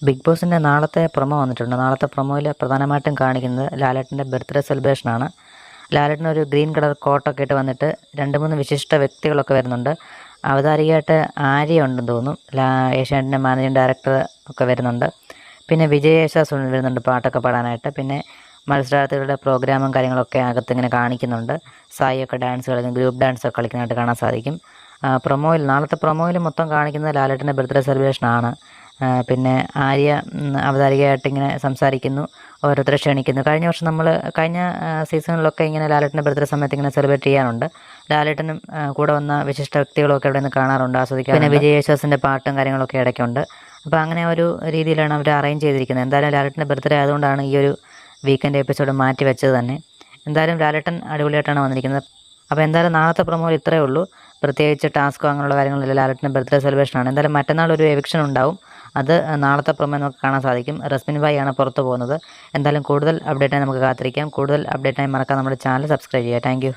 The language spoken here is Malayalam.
ബിഗ് ബോസിൻ്റെ നാളത്തെ പ്രൊമോ വന്നിട്ടുണ്ട്. നാളത്തെ പ്രൊമോയിൽ പ്രധാനമായിട്ടും കാണിക്കുന്നത് ലാലേട്ടൻ്റെ ബർത്ത്ഡേ സെലിബ്രേഷനാണ്. ലാലേട്ടൻ ഒരു ഗ്രീൻ കളർ കോട്ടൊക്കെ ഇട്ട് വന്നിട്ട് 2-3 വിശിഷ്ട വ്യക്തികളൊക്കെ വരുന്നുണ്ട്. അവതാരികയായിട്ട് ആര്യ ഉണ്ടെന്ന് തോന്നുന്നു. ഏഷ്യാനെറ്റിൻ്റെ മാനേജിംഗ് ഡയറക്ടർ ഒക്കെ വരുന്നുണ്ട്. പിന്നെ വിജയ് യേശുദാസ് വരുന്നുണ്ട് പാട്ടൊക്കെ പാടാനായിട്ട്. പിന്നെ മത്സരാർത്ഥികളുടെ പ്രോഗ്രാമും കാര്യങ്ങളൊക്കെ അകത്തിങ്ങനെ കാണിക്കുന്നുണ്ട്. സായിയൊക്കെ ഡാൻസ് കളിക്കും, ഗ്രൂപ്പ് ഡാൻസൊക്കെ കളിക്കുന്നതായിട്ട് കാണാൻ സാധിക്കും. നാളത്തെ പ്രൊമോയിൽ മൊത്തം കാണിക്കുന്നത് ലാലേട്ടൻ്റെ ബർത്ത്ഡേ സെലിബ്രേഷനാണ്. പിന്നെ ആര്യ അവതാരികയായിട്ട് ഇങ്ങനെ സംസാരിക്കുന്നു, ഓരോരുത്തരെ ക്ഷണിക്കുന്നു. കഴിഞ്ഞ സീസണിലൊക്കെ ഇങ്ങനെ ലാലേട്ടൻ്റെ ബർത്ത്ഡേ സമയത്ത് ഇങ്ങനെ സെലിബ്രേറ്റ് ചെയ്യാറുണ്ട്. ലാലേട്ടനും കൂടെ വന്ന വിശിഷ്ട വ്യക്തികളൊക്കെ ഇവിടെ നിന്ന് കാണാറുണ്ട്, ആസ്വദിക്കാം. പിന്നെ വിജയ് യേശുദാസിൻ്റെ പാട്ടും കാര്യങ്ങളൊക്കെ ഇടയ്ക്കുണ്ട്. അപ്പോൾ അങ്ങനെ ഒരു രീതിയിലാണ് അവർ അറേഞ്ച് ചെയ്തിരിക്കുന്നത്. എന്തായാലും ലാലേട്ടൻ്റെ ബർത്ത്ഡേ ആയതുകൊണ്ടാണ് ഈ ഒരു വീക്കെൻഡ് എപ്പിസോഡ് മാറ്റി വെച്ചത് തന്നെ. എന്തായാലും ലാലേട്ടൻ അടിപൊളിയായിട്ടാണ് വന്നിരിക്കുന്നത്. അപ്പോൾ എന്തായാലും നാളത്തെ പ്രൊമോയിൽ ഇത്രയേ ഉള്ളൂ. പ്രത്യേകിച്ച് ടാസ്കോ അങ്ങനെയുള്ള കാര്യങ്ങളില്ല. ലാലേട്ടൻ്റെ ബർത്ത്ഡേ സെലിബ്രേഷനാണ്. എന്തായാലും മറ്റന്നാൾ ഒരു എവിക്ഷൻ ഉണ്ടാവും. അത് നാളത്തെ പ്രൊമോ നമുക്ക് കാണാൻ സാധിക്കും. റസ്മിൻ ഭായി ആണ് പുറത്ത് പോകുന്നത്. എന്തായാലും കൂടുതൽ അപ്ഡേറ്റായി നമുക്ക് കാത്തിരിക്കാം. കൂടുതൽ അപ്ഡേറ്റായി മറക്കാൻ നമ്മുടെ ചാനൽ സബ്സ്ക്രൈബ് ചെയ്യുക. താങ്ക്